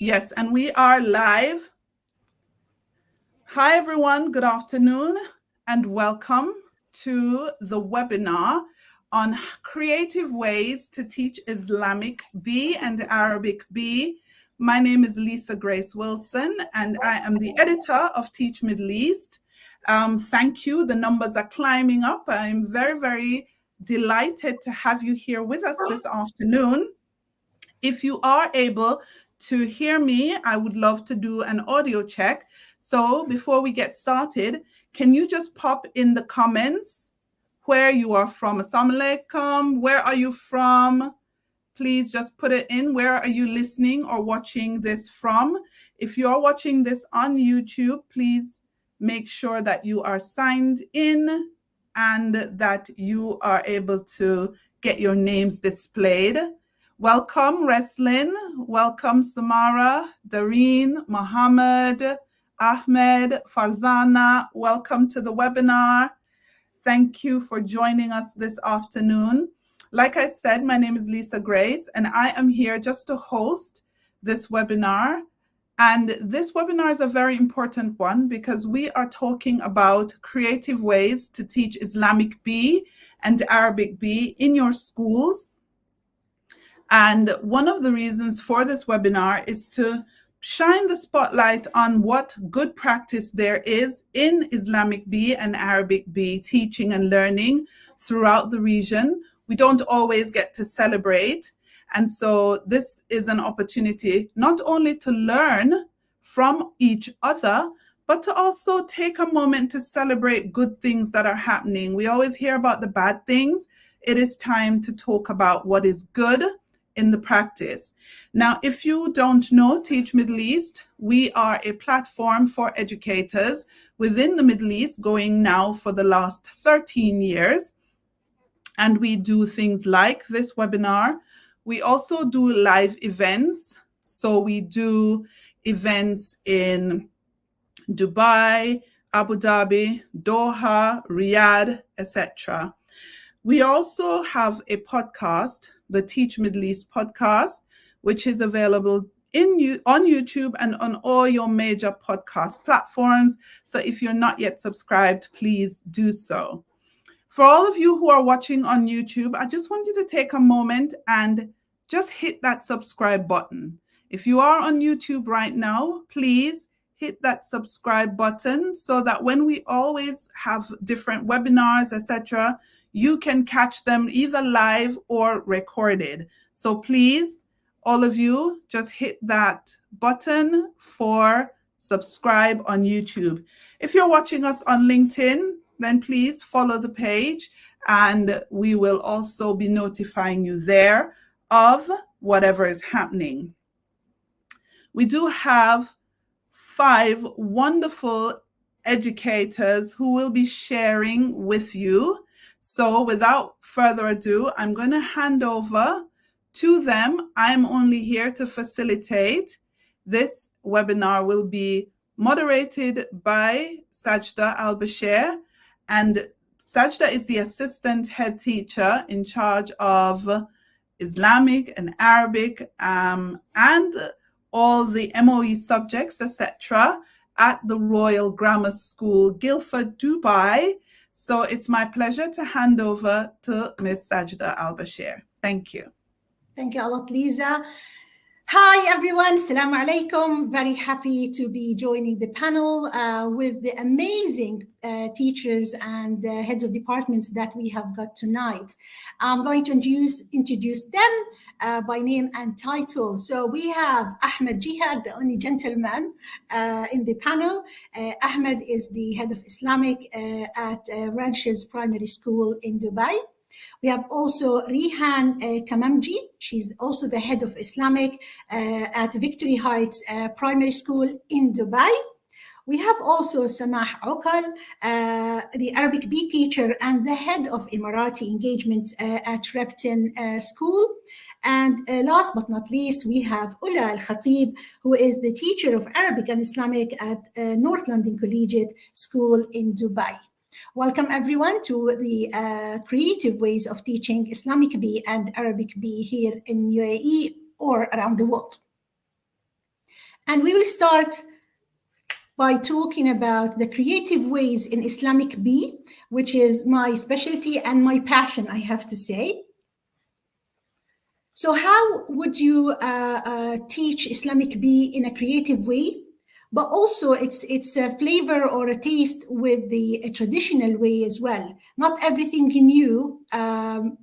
Yes, and we are live. Hi, everyone. Good afternoon and welcome to the webinar on creative ways to teach Islamic B and Arabic B. My name is Lisa Grace Wilson, and I am the editor of Teach Middle East. Thank you. The numbers are climbing up. I'm very, very delighted to have you here with us this afternoon. If you are able to hear me, I would love to do an audio check. So before we get started, can you just pop in the comments where you are from? Assalamu alaikum. Where are you from? Please just put it in. Where are you listening or watching this from? If you're watching this on YouTube, please make sure that you are signed in and that you are able to get your names displayed. Welcome, Reslin. Welcome, Samara, Dareen, Mohammed, Ahmed, Farzana. Welcome to the webinar. Thank you for joining us this afternoon. Like I said, my name is Lisa Grace, and I am here just to host this webinar. And this webinar is a very important one because we are talking about creative ways to teach Islamic B and Arabic B in your schools. And one of the reasons for this webinar is to shine the spotlight on what good practice there is in Islamic B and Arabic B teaching and learning throughout the region. We don't always get to celebrate. And so this is an opportunity not only to learn from each other, but to also take a moment to celebrate good things that are happening. We always hear about the bad things. It is time to talk about what is good in the practice. Now, if you don't know Teach Middle East, we are a platform for educators within the Middle East going now for the last 13 years. And we do things like this webinar. We also do live events. So we do events in Dubai, Abu Dhabi, Doha, Riyadh, etc. We also have a podcast, the Teach Middle East podcast, which is available on YouTube and on all your major podcast platforms. So if you're not yet subscribed, please do so. For all of you who are watching on YouTube, I just want you to take a moment and just hit that subscribe button. If you are on YouTube right now, please hit that subscribe button so that when we always have different webinars, etc., you can catch them either live or recorded. So please, all of you, just hit that button for subscribe on YouTube. If you're watching us on LinkedIn, then please follow the page and we will also be notifying you there of whatever is happening. We do have 5 wonderful educators who will be sharing with you. So without further ado, I'm going to hand over to them. I'm only here to facilitate. This webinar will be moderated by Sajda Al-Bashir, and Sajda is the assistant head teacher in charge of Islamic and Arabic and all the MOE subjects, etc., at the Royal Grammar School, Guildford, Dubai. So it's my pleasure to hand over to Ms. Sajda Al-Bashir. Thank you. Thank you a lot, Lisa. Hi, everyone. Assalamu alaikum. Very happy to be joining the panel with the amazing teachers and heads of departments that we have got tonight. I'm going to introduce them by name and title. So we have Ahmed Jihad, the only gentleman in the panel. Ahmed is the head of Islamic at Ranches Primary School in Dubai. We have also Rihan Kamamji. She's also the head of Islamic at Victory Heights Primary School in Dubai. We have also Samah Okal, the Arabic B teacher and the head of Emirati engagement at Repton School. And last but not least, we have Ula Al-Khatib, who is the teacher of Arabic and Islamic at North London Collegiate School in Dubai. Welcome everyone to the creative ways of teaching Islamic B and Arabic B here in UAE or around the world. And we will start by talking about the creative ways in Islamic B, which is my specialty and my passion, I have to say. So how would you teach Islamic B in a creative way? But also it's a flavor or a taste with a traditional way as well. Not everything new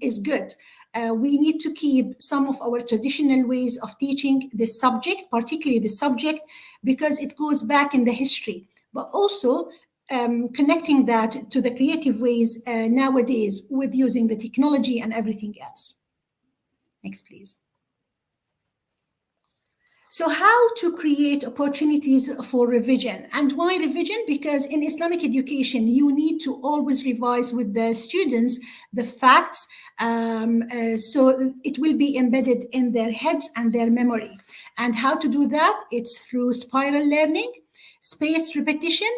is good. We need to keep some of our traditional ways of teaching the subject, particularly the subject, because it goes back in the history. But also connecting that to the creative ways nowadays with using the technology and everything else. Next, please. So how to create opportunities for revision. And why revision? Because in Islamic education, you need to always revise with the students the facts, so it will be embedded in their heads and their memory. And how to do that? It's through spiral learning, spaced repetition,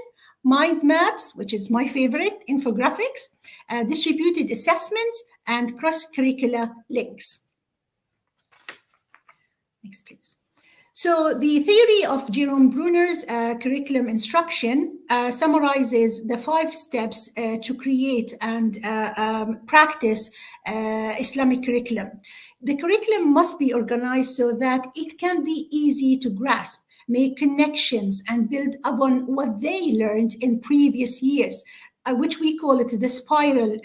mind maps, which is my favorite, infographics, distributed assessments, and cross-curricular links. Next, please. So the theory of Jerome Bruner's curriculum instruction summarizes the 5 steps to create and practice Islamic curriculum. The curriculum must be organized so that it can be easy to grasp, make connections, and build upon what they learned in previous years, which we call it the spiral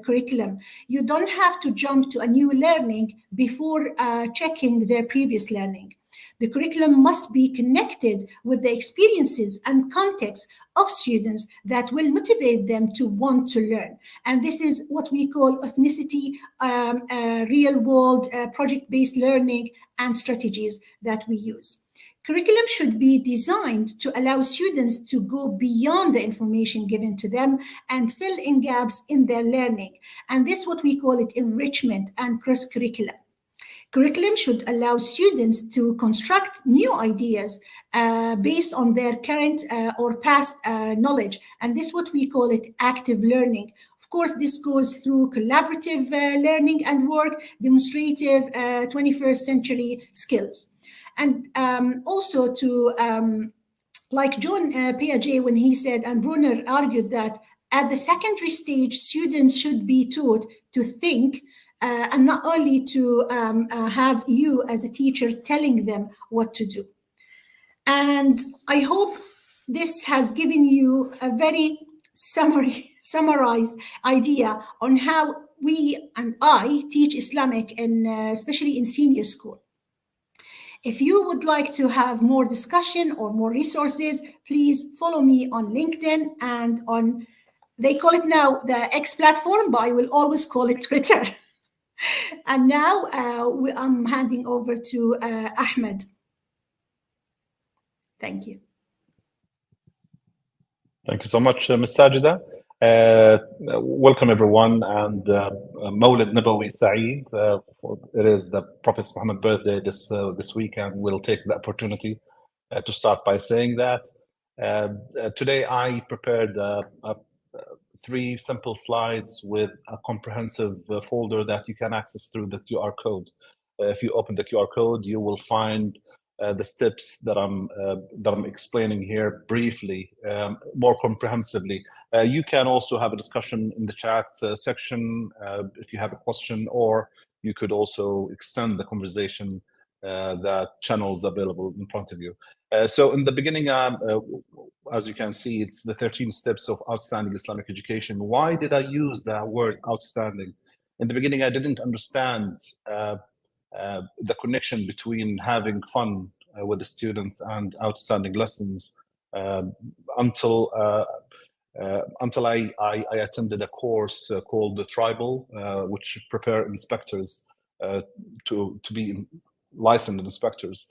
curriculum. You don't have to jump to a new learning before checking their previous learning. The curriculum must be connected with the experiences and context of students that will motivate them to want to learn. And this is what we call ethnicity, real-world project-based learning and strategies that we use. Curriculum should be designed to allow students to go beyond the information given to them and fill in gaps in their learning. And this is what we call it enrichment and cross-curriculum. Curriculum should allow students to construct new ideas based on their current or past knowledge. And this is what we call it active learning. Of course, this goes through collaborative learning and work, demonstrative 21st century skills. And also to, like John Piaget, when he said, and Brunner argued that at the secondary stage, students should be taught to think and not only to have you as a teacher telling them what to do. And I hope this has given you a very summarized idea on how we and I teach Islamic, especially in senior school. If you would like to have more discussion or more resources, please follow me on LinkedIn and on, they call it now the X platform, but I will always call it Twitter. And now I'm handing over to Ahmed. Thank you. Thank you so much, Ms. Sajida. Welcome everyone, and Mawlid Nabawi Saeed. It is the Prophet Muhammad's birthday this week, and we'll take the opportunity to start by saying that. Today I prepared 3 simple slides with a comprehensive folder that you can access through the QR code. If you open the QR code, you will find the steps that I'm explaining here briefly, more comprehensively. You can also have a discussion in the chat section if you have a question, or you could also extend the conversation that channels available in front of you. So in the beginning, as you can see, it's the 13 steps of outstanding Islamic education. Why did I use the word outstanding? In the beginning, I didn't understand the connection between having fun with the students and outstanding lessons until I attended a course called the Tribal, which prepare inspectors to be licensed inspectors.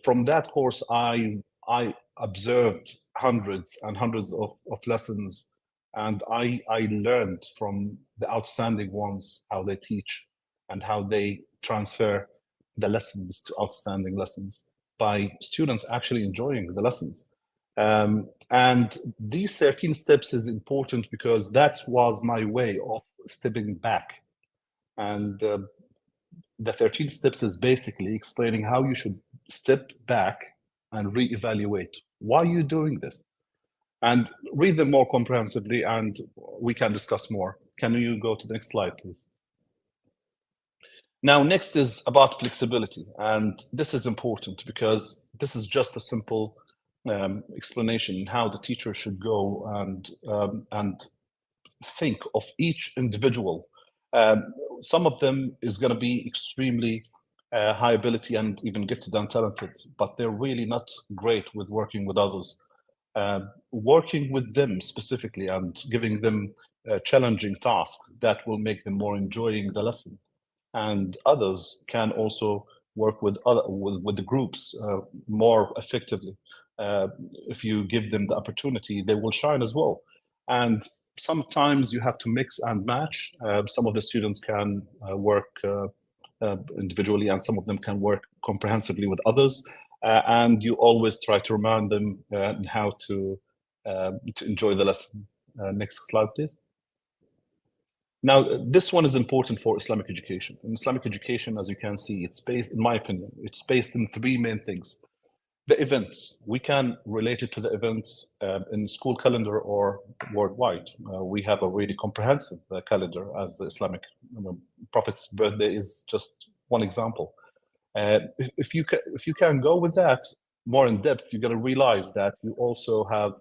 From that course, I observed hundreds and hundreds of lessons, and I learned from the outstanding ones how they teach and how they transfer the lessons to outstanding lessons by students actually enjoying the lessons. And these 13 steps is important because that was my way of stepping back. And the 13 steps is basically explaining how you should step back and reevaluate why you're doing this, and read them more comprehensively, and we can discuss more. Can you go to the next slide, please? Now, next is about flexibility, and this is important because this is just a simple explanation how the teacher should go and think of each individual. Some of them is going to be extremely high ability and even gifted and talented, but they're really not great with working with others. Working with them specifically and giving them a challenging task that will make them more enjoying the lesson. And others can also work with the groups more effectively. If you give them the opportunity, they will shine as well. And sometimes you have to mix and match. Some of the students can work individually, and some of them can work comprehensively with others. And you always try to remind them how to enjoy the lesson. Next slide, please. Now, this one is important for Islamic education. In Islamic education, as you can see, it's based, in my opinion, it's based in three main things. The events, we can relate it to the events in school calendar or worldwide. We have a really comprehensive calendar as the Islamic Prophet's birthday is just one example. If you can go with that more in depth, you're going to realize that you also have,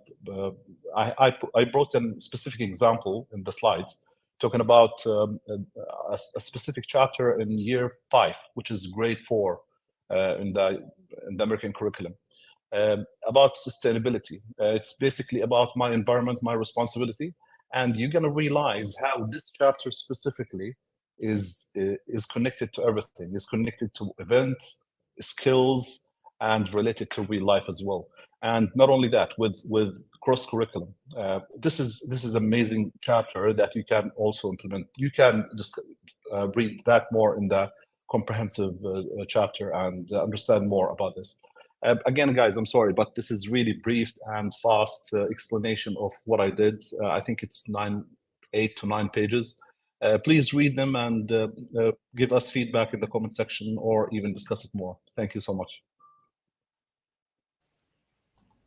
I brought a specific example in the slides, talking about a specific chapter in year 5, which is grade 4 in the American curriculum, about sustainability. It's basically about my environment, my responsibility, and you're going to realize how this chapter specifically is connected to everything. Is connected to events, skills, and related to real life as well. And not only that, with cross curriculum, this is amazing chapter that you can also implement. You can just read that more in the comprehensive chapter and understand more about this. Again, guys, I'm sorry, but this is really brief and fast explanation of what I did. I think it's 8 to 9 pages. Please read them and give us feedback in the comment section or even discuss it more. Thank you so much.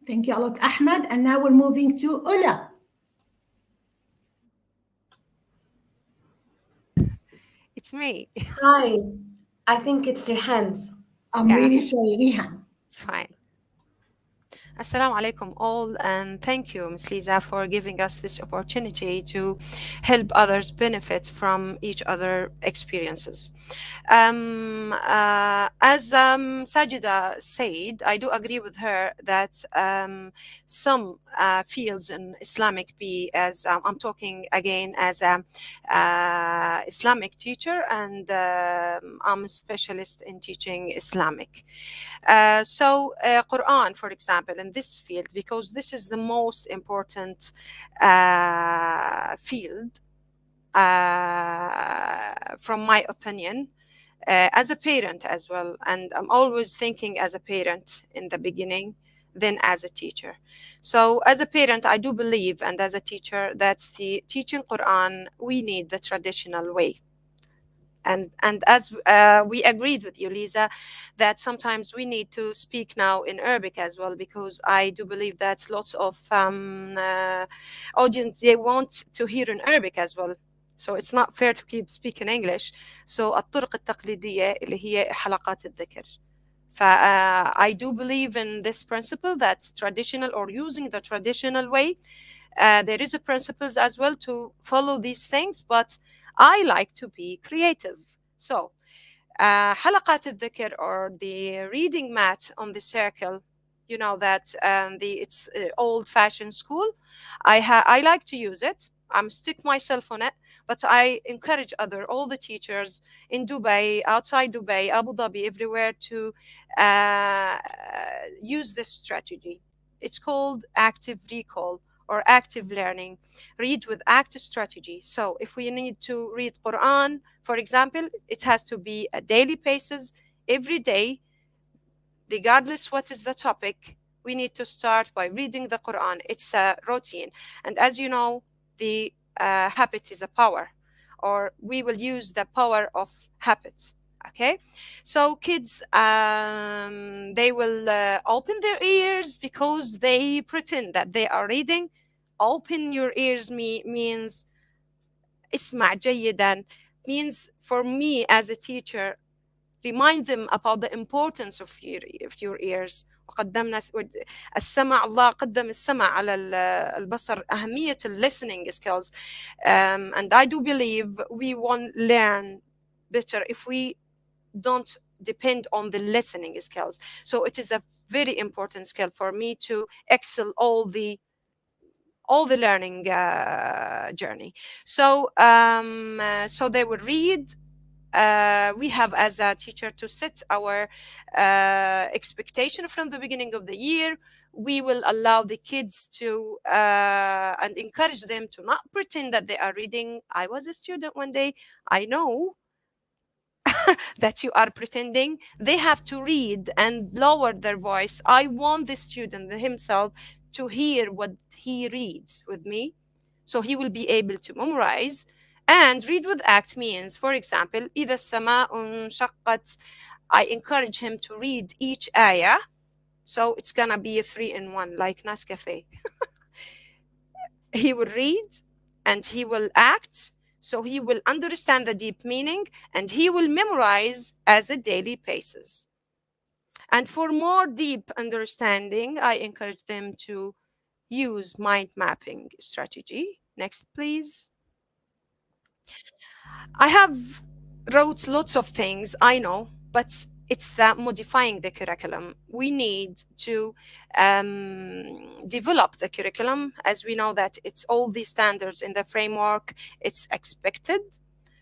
Thank you a lot, Ahmed. And now we're moving to Ola. It's me. Hi, I think it's your hands. I'm really sorry, Rihan. It's fine. Assalamu alaikum all, and thank you, Ms. Lisa, for giving us this opportunity to help others benefit from each other experiences. As Sajida said, I do agree with her that some fields in Islamic B, as I'm talking again as a Islamic teacher, and I'm a specialist in teaching Islamic. So Quran, for example, in this field, because this is the most important field, from my opinion, as a parent as well. And I'm always thinking as a parent in the beginning, then as a teacher. So as a parent, I do believe, and as a teacher, that the teaching Quran, we need the traditional way. And as we agreed with you, Lisa, that sometimes we need to speak now in Arabic as well, because I do believe that lots of audience, they want to hear in Arabic as well. So it's not fair to keep speaking English. So الطرق التقليدية اللي هي حلقات الذكر. I do believe in this principle that traditional, or using the traditional way, there is a principles as well to follow these things, but I like to be creative. So حلقات الذكر, or the reading mat on the circle, you know that it's old-fashioned school. I like to use it. I'm stick myself on it, but I encourage all the teachers in Dubai, outside Dubai, Abu Dhabi, everywhere to use this strategy. It's called active recall or active learning. Read with active strategy. So if we need to read Quran, for example, it has to be a daily basis, every day, regardless what is the topic. We need to start by reading the Quran. It's a routine. And as you know, the habit is a power, or we will use the power of habit. Okay, so kids, they will open their ears because they pretend that they are reading. Open your ears means اسمع جيدا, means for me as a teacher, remind them about the importance of your ears. وقدمنا السمع, الله قدم السمع على البصر, أهمية listening skills. And I do believe we won't learn better if we don't depend on the listening skills. So it is a very important skill for me to excel all the learning journey. So so they will read. We have as a teacher to set our expectation from the beginning of the year. We will allow the kids to and encourage them to not pretend that they are reading. I was a student one day. I know that you are pretending. They have to read and lower their voice. I want the student himself to hear what he reads with me, so he will be able to memorize. And read with act means, for example, إذا السماء انشقت, I encourage him to read each ayah. So it's gonna be a 3-in-1, like Nescafe. He will read and he will act, so he will understand the deep meaning and he will memorize as a daily basis. And for more deep understanding, I encourage them to use mind mapping strategy. Next, please. I have wrote lots of things, I know, but it's that modifying the curriculum. We need to develop the curriculum, as we know that it's all the standards in the framework, it's expected.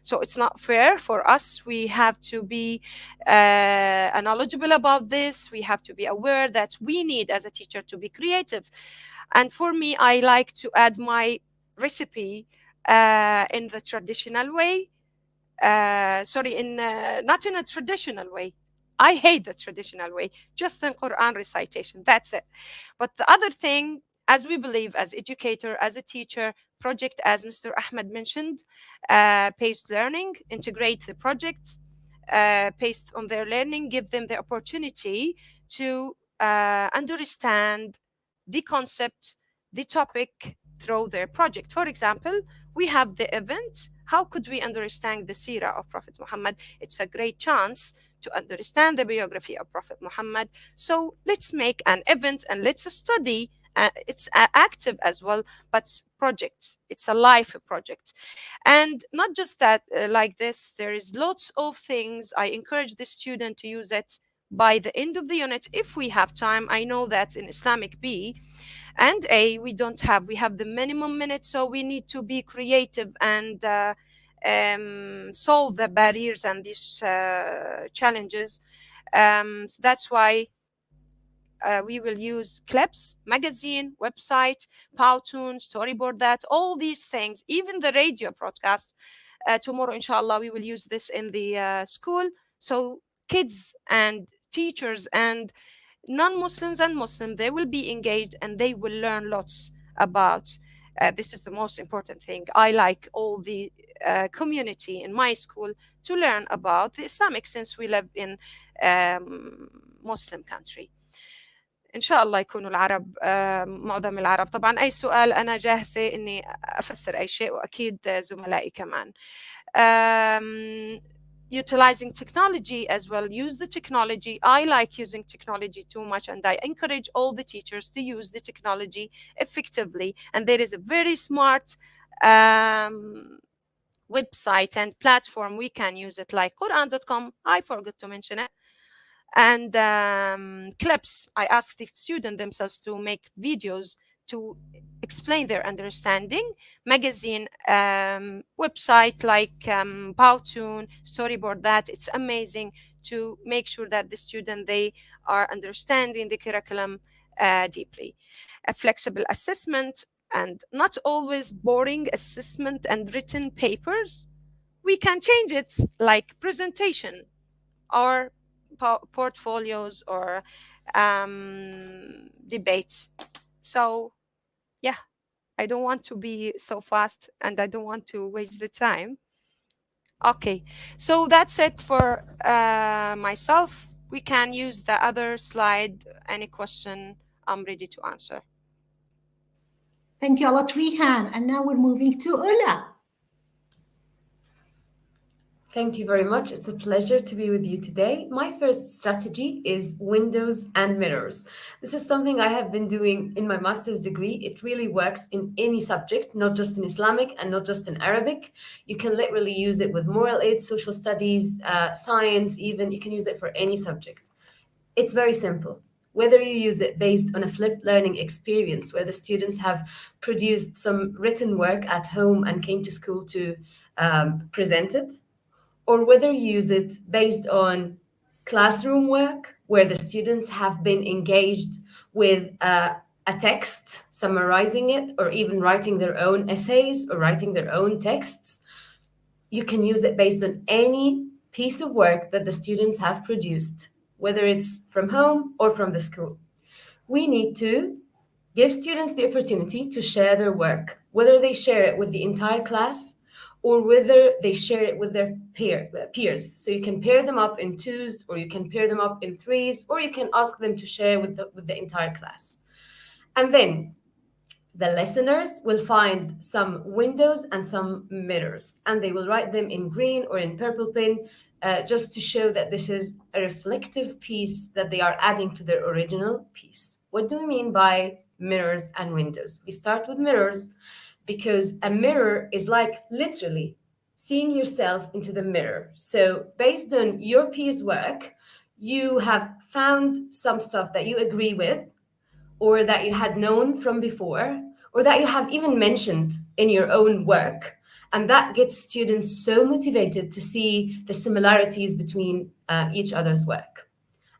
So it's not fair for us. We have to be knowledgeable about this. We have to be aware that we need, as a teacher, to be creative. And for me, I like to add my recipe in the traditional way. Sorry, not in a traditional way. I hate the traditional way, just in Quran recitation. That's it. But the other thing, as we believe, as educator, as a teacher, project, as Mr. Ahmed mentioned, paced learning, integrate the projects based on their learning, give them the opportunity to understand the concept, the topic through their project. For example, we have the event. How could we understand the seerah of Prophet Muhammad? It's a great chance to understand the biography of Prophet Muhammad. So let's make an event and let's study. It's active as well, but projects. It's a life project. And not just that, like this, there is lots of things. I encourage the student to use it by the end of the unit if we have time. I know that in Islamic B and A, we don't have, we have the minimum minutes, so we need to be creative and solve the barriers and these challenges. So that's why we will use clips, magazine, website, Powtoon, storyboard, that, all these things, even the radio broadcast. Tomorrow, inshallah, we will use this in the school. So kids and teachers and non-Muslims and Muslims, they will be engaged and they will learn lots about this is the most important thing. I like all the community in my school to learn about the Islamic, since we live in Muslim country. إن شاء الله يكونوا العرب معظم العرب. طبعا أي سؤال أنا جاهزة إني أفسر أي شيء، وأكيد زملائي كمان. Utilizing technology as well. Use the technology. I like using technology too much, and I encourage all the teachers to use the technology effectively. And there is a very smart website and platform we can use it, like Quran.com. I forgot to mention it. And clips. I ask the student themselves to make videos to explain their understanding. Magazine, website like Powtoon, storyboard, that it's amazing to make sure that the student, they are understanding the curriculum deeply. A flexible assessment, and not always boring assessment and written papers. We can change it, like presentation or portfolios or debates. So yeah, I don't want to be so fast and I don't want to waste the time. Okay, so that's it for myself. We can use the other slide. Any question, I'm ready to answer. Thank you a lot, Rihan. And now we're moving to Ula. Thank you very much. It's a pleasure to be with you today. My first strategy is windows and mirrors. This is something I have been doing in my master's degree. It really works in any subject, not just in Islamic and not just in Arabic. You can literally use it with moral aid, social studies, science, even. You can use it for any subject. It's very simple. Whether you use it based on a flipped learning experience where the students have produced some written work at home and came to school to present it, or whether you use it based on classroom work where the students have been engaged with a text, summarizing it, or even writing their own essays or writing their own texts. You can use it based on any piece of work that the students have produced, whether it's from home or from the school. We need to give students the opportunity to share their work, whether they share it with the entire class or whether they share it with their peers. So you can pair them up in twos, or you can pair them up in threes, or you can ask them to share with the entire class. And then the listeners will find some windows and some mirrors, and they will write them in green or in purple pen, just to show that this is a reflective piece that they are adding to their original piece. What do we mean by mirrors and windows? We start with mirrors because a mirror is like literally seeing yourself into the mirror. So based on your piece work, you have found some stuff that you agree with, or that you had known from before, or that you have even mentioned in your own work. And that gets students so motivated to see the similarities between each other's work.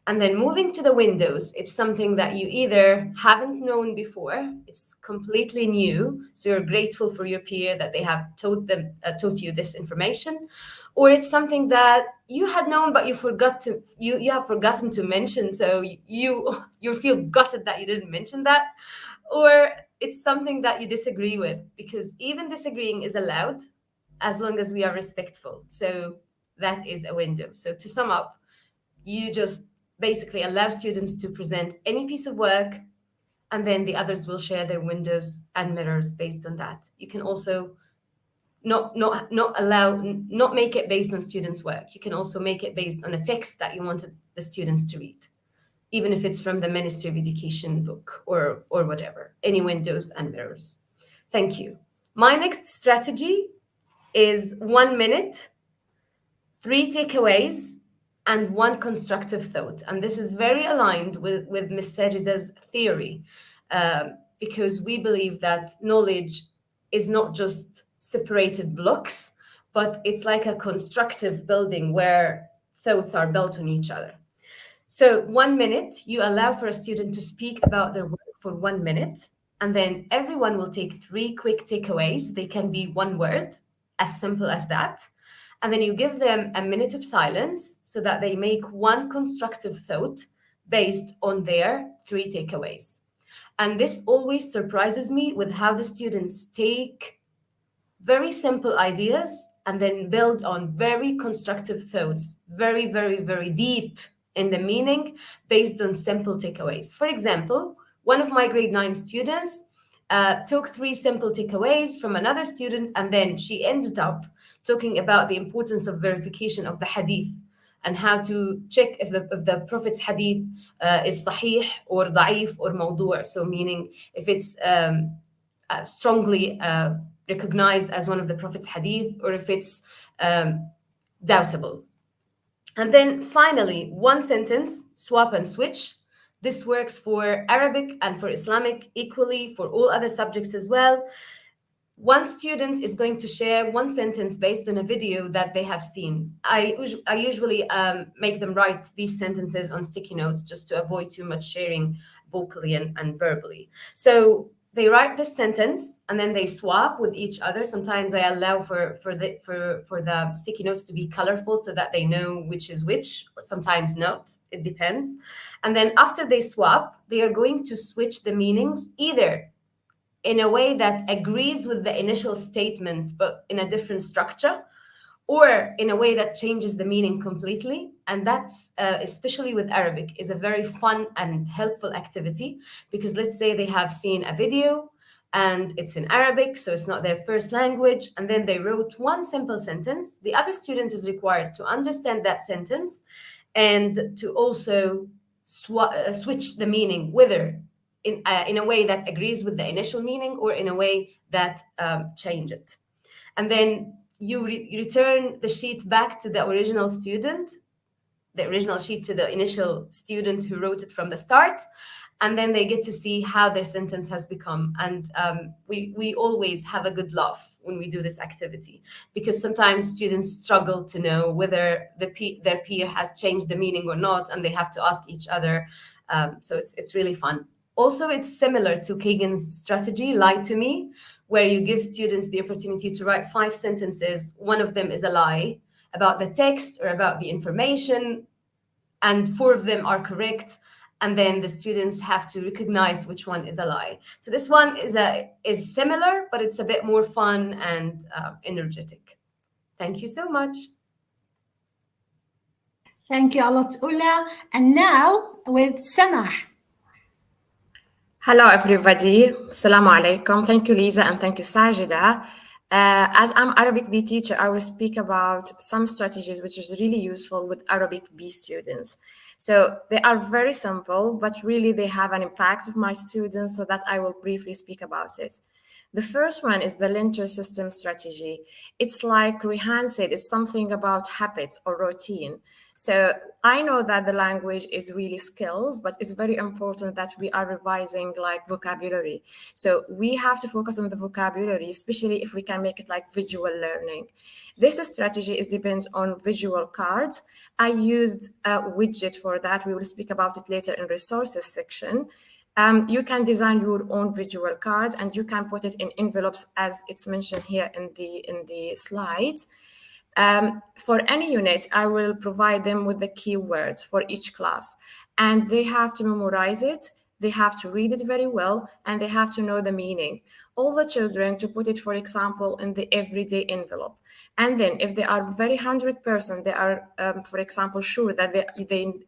And then moving to the windows, it's something that you either haven't known before, it's completely new, so you're grateful for your peer that they have taught you this information, or it's something that you had known but you have forgotten to mention, so you feel gutted that you didn't mention that, or it's something that you disagree with, because even disagreeing is allowed as long as we are respectful. So that is a window. So to sum up, you just basically allow students to present any piece of work, and then the others will share their windows and mirrors based on that. You can also not make it based on students' work. You can also make it based on a text that you wanted the students to read, even if it's from the Ministry of Education book or whatever. Any windows and mirrors. Thank you. My next strategy is 1 minute, 3 takeaways, and 1 constructive thought. And this is very aligned with Ms. Sajida's theory, because we believe that knowledge is not just separated blocks, but it's like a constructive building where thoughts are built on each other. So 1 minute, you allow for a student to speak about their work for 1 minute, and then everyone will take 3 quick takeaways. They can be 1 word, as simple as that. And then you give them a minute of silence so that they make 1 constructive thought based on their 3 takeaways. And this always surprises me with how the students take very simple ideas and then build on very constructive thoughts, very, very, very deep in the meaning based on simple takeaways. For example, one of my grade 9 students took 3 simple takeaways from another student, and then she ended up talking about the importance of verification of the hadith and how to check if the Prophet's hadith is sahih or da'if or mawdu'. So meaning if it's strongly recognized as one of the Prophet's hadith, or if it's doubtable. And then finally, 1 sentence, swap and switch. This works for Arabic and for Islamic equally, for all other subjects as well. 1 student is going to share 1 sentence based on a video that they have seen. I usually make them write these sentences on sticky notes just to avoid too much sharing vocally and verbally. So they write this sentence and then they swap with each other. Sometimes I allow for the sticky notes to be colorful so that they know which is which, or sometimes not. It depends. And then after they swap, they are going to switch the meanings, either in a way that agrees with the initial statement but in a different structure, or in a way that changes the meaning completely. And that's, especially with Arabic, is a very fun and helpful activity, because let's say they have seen a video and it's in Arabic, so it's not their first language, and then they wrote one simple sentence. The other student is required to understand that sentence and to also switch the meaning, whether in a way that agrees with the initial meaning or in a way that change it. And then you return the sheet back to the original student, the original sheet to the initial student who wrote it from the start, and then they get to see how their sentence has become. And we always have a good laugh when we do this activity, because sometimes students struggle to know whether their peer has changed the meaning or not, and they have to ask each other. So it's really fun. Also, it's similar to Kagan's strategy, Lie to Me, where you give students the opportunity to write 5 sentences. One of them is a lie about the text or about the information, and 4 of them are correct. And then the students have to recognize which one is a lie. So this one is similar, but it's a bit more fun and energetic. Thank you so much. Thank you a lot, Ula. And now with Samah. Hello, everybody. Assalamu alaikum. Thank you, Lisa, and thank you, Sajida. As I'm Arabic B teacher, I will speak about some strategies which is really useful with Arabic B students. So they are very simple, but really they have an impact with my students, so that I will briefly speak about it. The first one is the linter system strategy. It's like Rehan said, it's something about habits or routine. So I know that the language is really skills, but it's very important that we are revising like vocabulary. So we have to focus on the vocabulary, especially if we can make it like visual learning. This strategy depends on visual cards. I used a widget for that. We will speak about it later in resources section. You can design your own visual cards and you can put it in envelopes as it's mentioned here in the slides. For any unit, I will provide them with the keywords for each class, and they have to memorize it. They have to read it very well, and they have to know the meaning. All the children to put it, for example, in the everyday envelope. And then if they are very 100%, they are, for example, sure that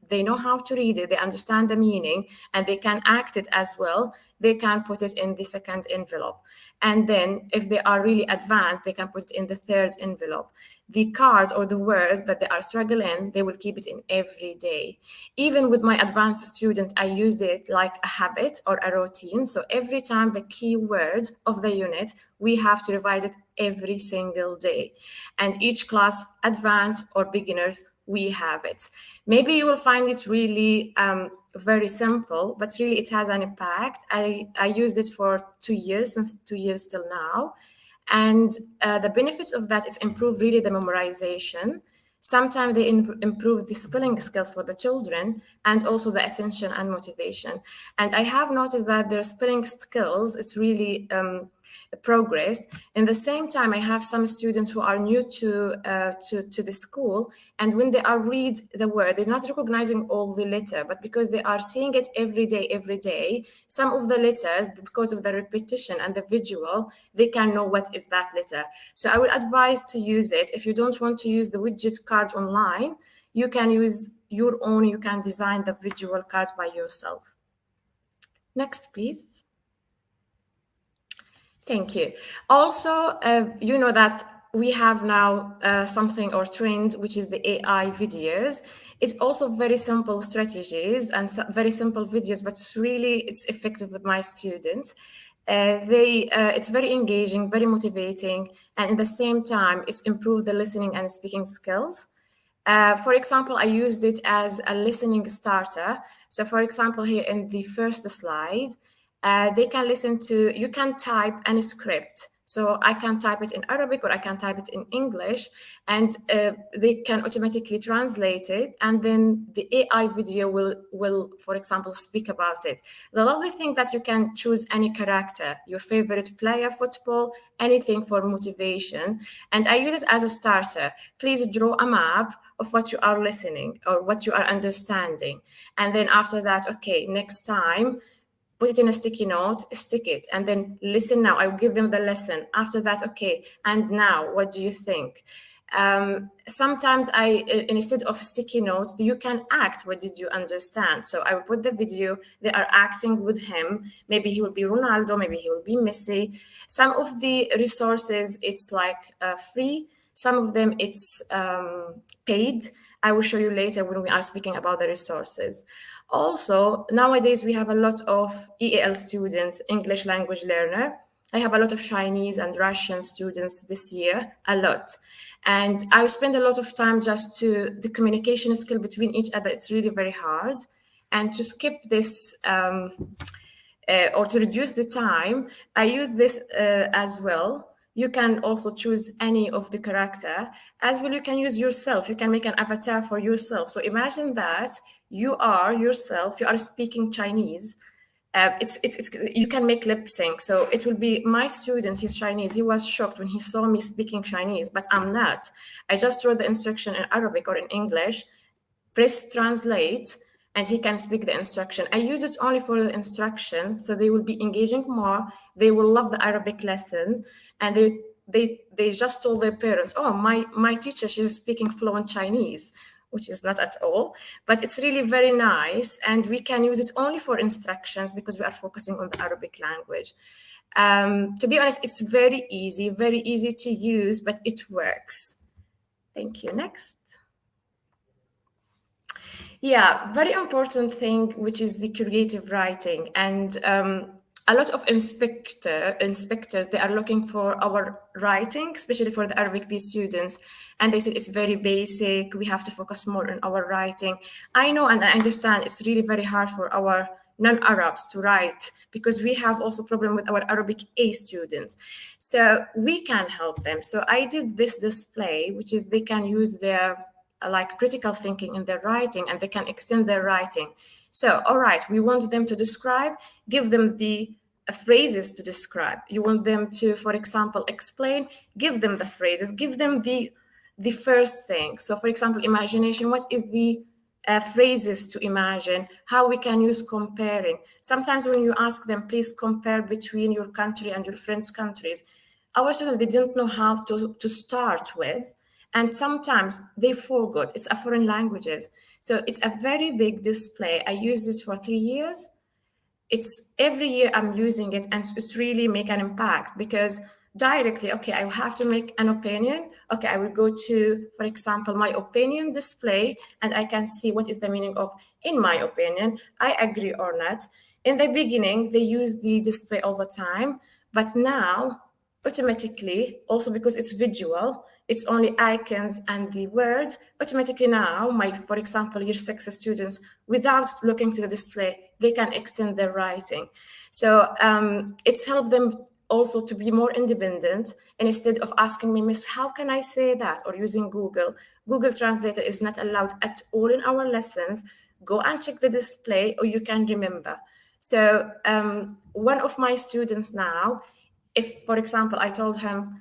they know how to read it, they understand the meaning, and they can act it as well, they can put it in the second envelope. And then if they are really advanced, they can put it in the third envelope. The cards or the words that they are struggling, they will keep it in every day. Even with my advanced students, I use it like a habit or a routine. So every time the key words of the unit, we have to revise it every single day. And each class, advanced or beginners, we have it. Maybe you will find it really very simple, but really it has an impact. I used it for 2 years, since 2 years till now. And the benefits of that is improve really the memorization. Sometimes they improve the spelling skills for the children and also the attention and motivation. And I have noticed that their spelling skills is really progressed. In the same time, I have some students who are new to the school, and when they are read the word, they're not recognizing all the letter, but because they are seeing it every day, some of the letters, because of the repetition and the visual, they can know what is that letter. So I would advise to use it. If you don't want to use the widget card online, you can use your own, you can design the visual cards by yourself. Next, please. Thank you. Also, you know that we have now something or trend, which is the AI videos. It's also very simple strategies and very simple videos, but it's effective with my students. It's very engaging, very motivating, and at the same time, it's improved the listening and speaking skills. For example, I used it as a listening starter. So for example, here in the first slide, they can listen to, you can type any script. So I can type it in Arabic or I can type it in English, and they can automatically translate it. And then the AI video will, for example, speak about it. The lovely thing that you can choose any character, your favorite player, football, anything for motivation. And I use it as a starter. Please draw a map of what you are listening or what you are understanding. And then after that, okay, next time, put it in a sticky note, stick it, and then listen now. I will give them the lesson. After that, okay, and now, what do you think? Sometimes instead of sticky notes, you can act. What did you understand? So I will put the video. They are acting with him. Maybe he will be Ronaldo. Maybe he will be Messi. Some of the resources, it's like free. Some of them, it's paid. I will show you later when we are speaking about the resources. Also, nowadays, we have a lot of EAL students, English language learner. I have a lot of Chinese and Russian students this year, a lot. And I spend a lot of time just to the communication skill between each other. It's really very hard. And to skip this or to reduce the time, I use this as well. You can also choose any of the character. As well, you can use yourself. You can make an avatar for yourself. So imagine that you are yourself, you are speaking Chinese. You can make lip sync. So it will be my student, he's Chinese. He was shocked when he saw me speaking Chinese, but I'm not. I just wrote the instruction in Arabic or in English, press translate, and he can speak the instruction. I use it only for the instruction, so they will be engaging more. They will love the Arabic lesson, and they just told their parents, oh, my teacher, she's speaking fluent Chinese, which is not at all, but it's really very nice. And we can use it only for instructions because we are focusing on the Arabic language. To be honest, it's very easy to use, but it works. Thank you. Next. Yeah, very important thing, which is the creative writing. And a lot of inspectors, they are looking for our writing, especially for the Arabic B students. And they said it's very basic. We have to focus more on our writing. I know and I understand it's really very hard for our non-Arabs to write because we have also problem with our Arabic A students. So we can help them. So I did this display, which is they can use their like critical thinking in their writing, and they can extend their writing. So, all right, we want them to describe, give them the phrases to describe. You want them to, for example, explain, give them the phrases, give them the first thing. So, for example, imagination, what is the phrases to imagine, how we can use comparing. Sometimes when you ask them, please compare between your country and your friends' countries, our students, they didn't know how to start with. And sometimes they forgot, it's a foreign languages. So it's a very big display. I used it for 3 years. It's every year I'm using it, and it's really make an impact because directly, okay, I have to make an opinion. Okay, I will go to, for example, my opinion display, and I can see what is the meaning of, in my opinion, I agree or not. In the beginning, they use the display all the time, but now automatically, also because it's visual, it's only icons and the word, automatically now, for example, year 6 students, without looking to the display, they can extend their writing. So it's helped them also to be more independent. And instead of asking me, Miss, how can I say that? Or using Google Translator is not allowed at all in our lessons. Go and check the display, or you can remember. So one of my students now, if, for example, I taught him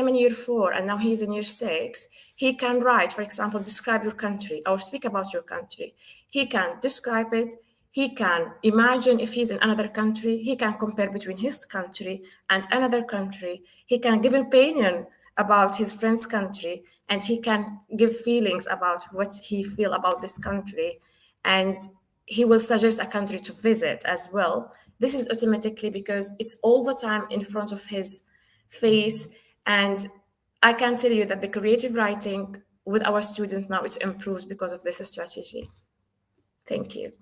in year 4 and now he's in year 6, he can write, for example, describe your country or speak about your country. He can describe it. He can imagine if he's in another country. He can compare between his country and another country. He can give opinion about his friend's country, and he can give feelings about what he feels about this country. And he will suggest a country to visit as well. This is automatically because it's all the time in front of his face. And I can tell you that the creative writing with our students now, it's improved because of this strategy. Thank you.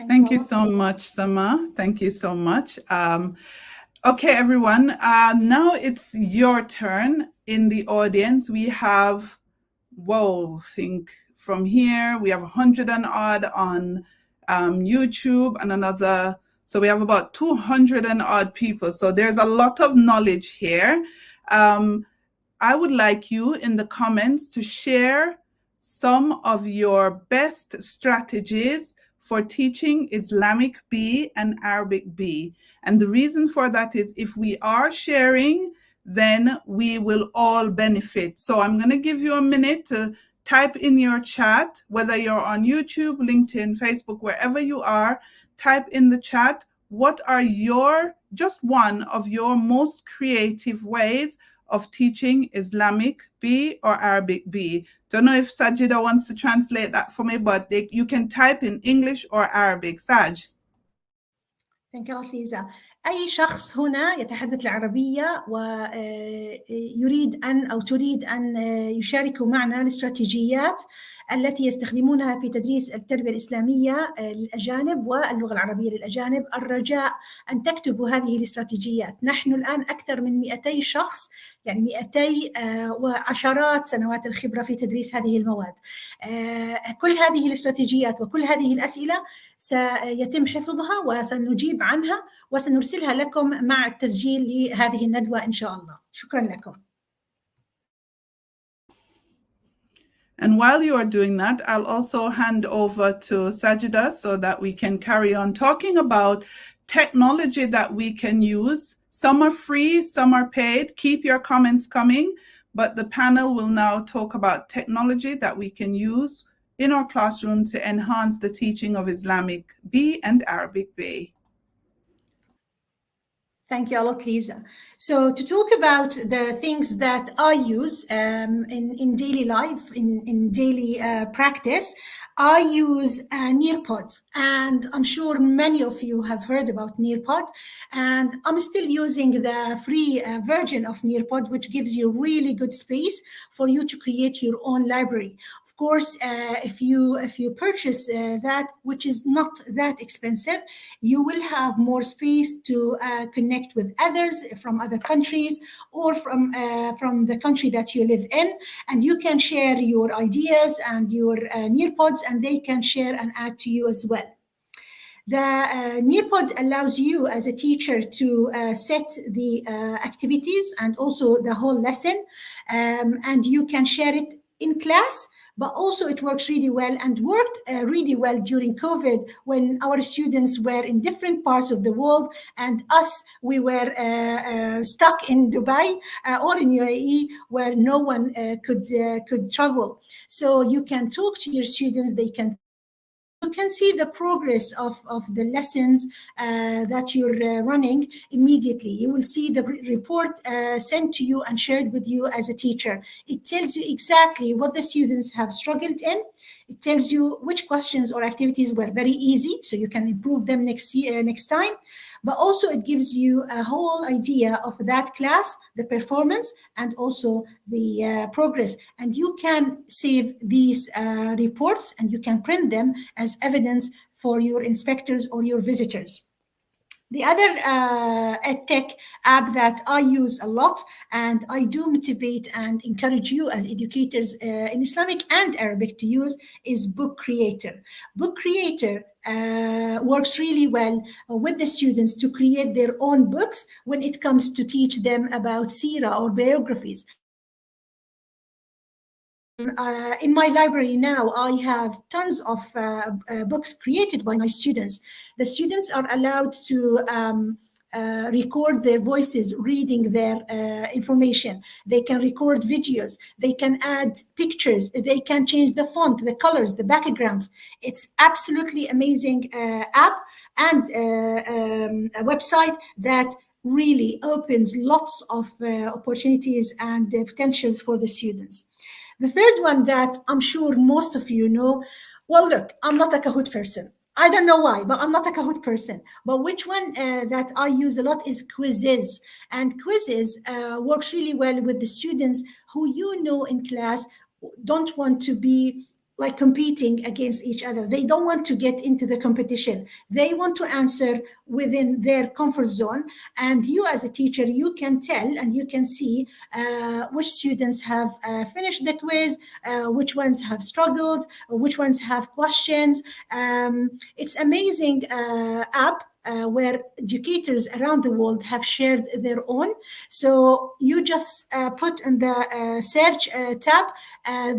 Thank you so much, Sama. Thank you so much. Okay, everyone. Now it's your turn in the audience. We have, I think from here, we have 100 and odd on YouTube and another. So we have about 200 and odd people. So there's a lot of knowledge here. I would like you in the comments to share some of your best strategies for teaching Islamic B and Arabic B. And the reason for that is if we are sharing, then we will all benefit. So I'm going to give you a minute to type in your chat, whether you're on YouTube, LinkedIn, Facebook, wherever you are, type in the chat, what are your just one of your most creative ways of teaching Islamic B or Arabic B. Don't know if Sajida wants to translate that for me, but you can type in English or Arabic. Saj. Thank you, Lisa. أي شخص هنا يتحدث العربية ويريد أن أو تريد أن يشاركوا معنا الاستراتيجيات التي يستخدمونها في تدريس التربية الإسلامية للأجانب واللغة العربية للأجانب، الرجاء أن تكتبوا هذه الاستراتيجيات. نحن الآن أكثر من 200 شخص، يعني 200 وعشرات سنوات الخبرة في تدريس هذه المواد. كل هذه الاستراتيجيات وكل هذه الأسئلة سيتم حفظها وسنجيب عنها وسنرسلها لكم مع التسجيل لهذه الندوة إن شاء الله. شكرا لكم. And while you are doing that, I'll also hand over to Sajida so that we can carry on talking about technology that we can use. Some are free, some are paid. Keep your comments coming, but the panel will now talk about technology that we can use in our classroom to enhance the teaching of Islamic B and Arabic B. Thank you a lot, Lisa. So to talk about the things that I use in daily life, in daily practice, I use Nearpod, and I'm sure many of you have heard about Nearpod, and I'm still using the free version of Nearpod, which gives you really good space for you to create your own library. Of course, if you purchase that, which is not that expensive, you will have more space to connect with others from other countries or from the country that you live in, and you can share your ideas and your Nearpods, and they can share and add to you as well. The Nearpod allows you as a teacher to set the activities and also the whole lesson, and you can share it in class. But also it works really well and worked really well during COVID when our students were in different parts of the world, and we were stuck in Dubai or in UAE where no one could travel. So you can talk to your students, you can see the progress of the lessons that you're running immediately. You will see the report sent to you and shared with you as a teacher. It tells you exactly what the students have struggled in. It tells you which questions or activities were very easy, so you can improve them next time. But also it gives you a whole idea of that class, the performance, and also the progress. And you can save these reports and you can print them as evidence for your inspectors or your visitors. The other EdTech app that I use a lot, and I do motivate and encourage you as educators in Islamic and Arabic to use, is Book Creator. Book Creator works really well with the students to create their own books when it comes to teach them about Sira or biographies. In my library now, I have tons of books created by my students. The students are allowed to record their voices reading their information. They can record videos. They can add pictures. They can change the font, the colors, the backgrounds. It's absolutely amazing app and a website that really opens lots of opportunities and potentials for the students. The third one that I'm sure most of you know, well, look, I'm not a Kahoot person. I don't know why, but I'm not a Kahoot person. But which one that I use a lot is Quizzes. And Quizzes works really well with the students who you know in class don't want to be like competing against each other. They don't want to get into the competition. They want to answer within their comfort zone. And you as a teacher, you can tell and you can see which students have finished the quiz, which ones have struggled, which ones have questions. It's amazing app where educators around the world have shared their own. So you just put in the search tab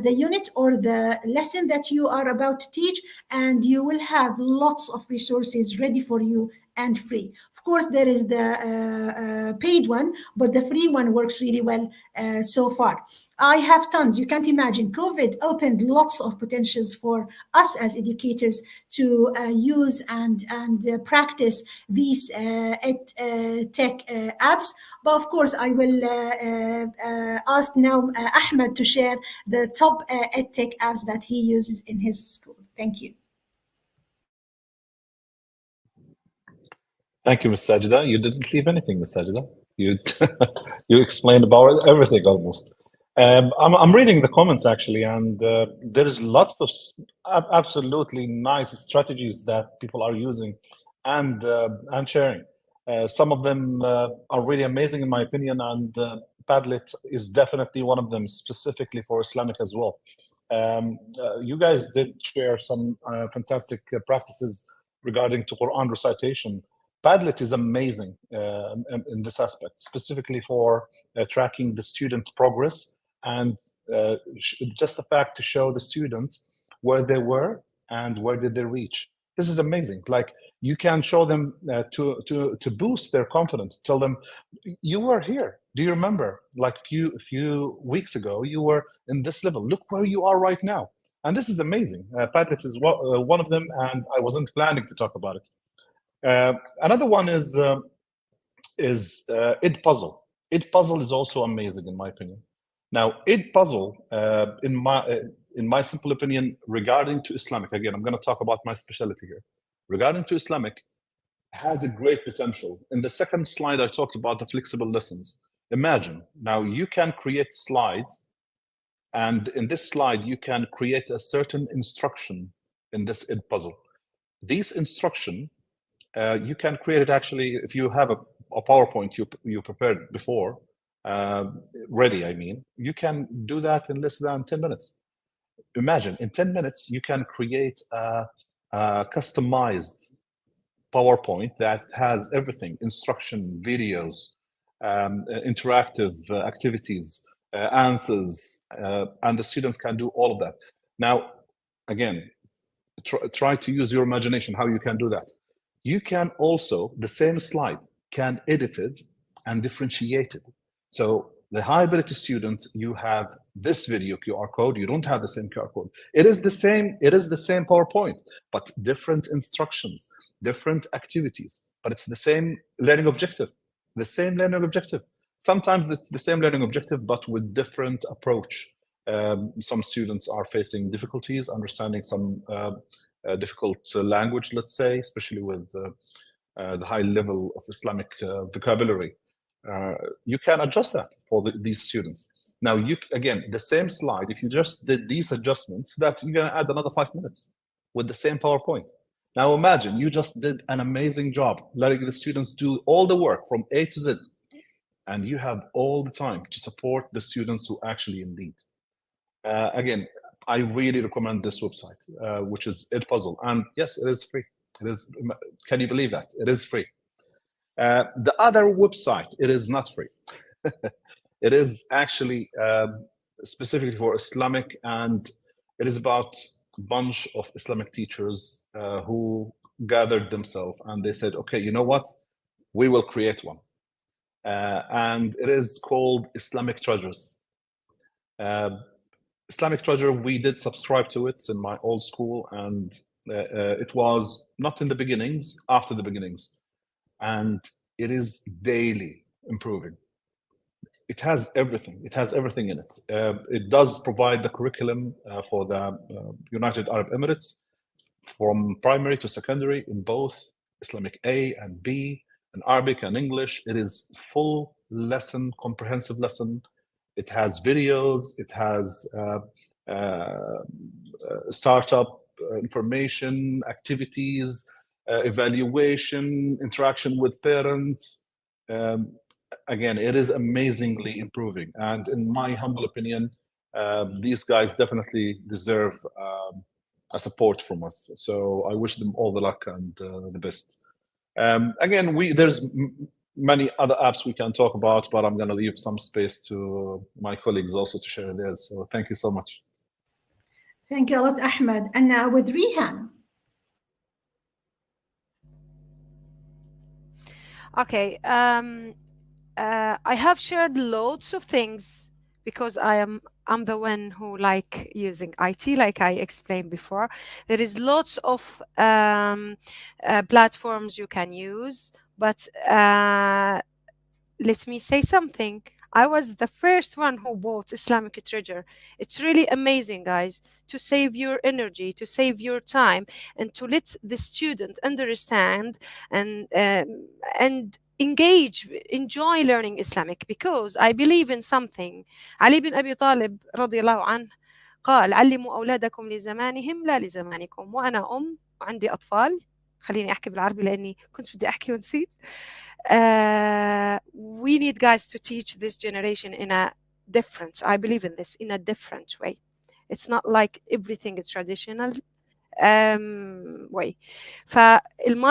the unit or the lesson that you are about to teach, and you will have lots of resources ready for you and free. Of course, there is the paid one, but the free one works really well so far. I have tons. You can't imagine. COVID opened lots of potentials for us as educators to use and practice these tech apps. But of course, I will ask now Ahmed to share the top EdTech apps that he uses in his school. Thank you. Thank you, Ms. Sajida. You didn't leave anything, Ms. Sajida. You you explained about everything almost. I'm reading the comments actually, and there is lots of absolutely nice strategies that people are using and sharing. Some of them are really amazing in my opinion, and Padlet is definitely one of them, specifically for Islamic as well. You guys did share some fantastic practices regarding to Quran recitation. Padlet is amazing in this aspect, specifically for tracking the student progress and just the fact to show the students where they were and where did they reach. This is amazing. Like, you can show them to boost their confidence. Tell them, you were here. Do you remember? Like few weeks ago, you were in this level. Look where you are right now. And this is amazing. Padlet is one of them, and I wasn't planning to talk about it. Another one is Edpuzzle. Edpuzzle is also amazing in my opinion. Now, Edpuzzle, in my simple opinion, regarding to Islamic, again, I'm going to talk about my specialty here. Regarding to Islamic, has a great potential. In the second slide, I talked about the flexible lessons. Imagine, now you can create slides, and in this slide, you can create a certain instruction in this Edpuzzle. These instruction, you can create it actually, if you have a PowerPoint you prepared before, ready, I mean, you can do that in less than 10 minutes. Imagine, in 10 minutes, you can create a customized PowerPoint that has everything: instruction, videos, interactive activities, answers, and the students can do all of that. Now, again, try to use your imagination how you can do that. You can also, the same slide, can edit it and differentiate it. So the high ability student, you have this video QR code, you don't have the same QR code. It is the same PowerPoint, but different instructions, different activities, but it's the same learning objective, Sometimes it's the same learning objective, but with different approach. Some students are facing difficulties understanding some difficult language, let's say, especially with the high level of Islamic vocabulary. You can adjust that for these students. Now, again, the same slide, if you just did these adjustments, that you're going to add another 5 minutes with the same PowerPoint. Now, imagine you just did an amazing job letting the students do all the work from A to Z, and you have all the time to support the students who actually need. Again, I really recommend this website, which is Edpuzzle. And yes, it is free. It is. Can you believe that? It is free. The other website, it is not free. It is actually specifically for Islamic, and it is about a bunch of Islamic teachers who gathered themselves and they said, okay, you know what? We will create one. And it is called Islamic Treasures. Islamic Treasure, we did subscribe to it in my old school, and it was not in the beginnings, after the beginnings. And it is daily improving. It has everything. It has everything in it. It does provide the curriculum for the United Arab Emirates from primary to secondary in both Islamic A and B, and Arabic and English. It is full lesson, comprehensive lesson. It has videos. It has startup information, activities, evaluation, interaction with parents. Again, it is amazingly improving. And in my humble opinion, these guys definitely deserve a support from us. So I wish them all the luck and the best. Again, there's many other apps we can talk about, but I'm going to leave some space to my colleagues also to share theirs. So thank you so much. Thank you a lot, Ahmed. And now with Rihan. Okay. I have shared loads of things because I'm the one who like using IT, like I explained before. There is lots of platforms you can use, but let me say something. I was the first one who bought Islamic Treasure. It's really amazing, guys, to save your energy, to save your time, and to let the student understand and engage, enjoy learning Islamic. Because I believe in something. Ali bin Abi Talib رضي الله عنه قال: علموا أولادكم لزمانهم لا لزمانكم. وأنا وعندي أطفال. خليني أحكي بالعربي لأني كنت بدي أحكي ونسيت. We need guys to teach this generation in a different, I believe in this, in a different way. It's not like everything is traditional way.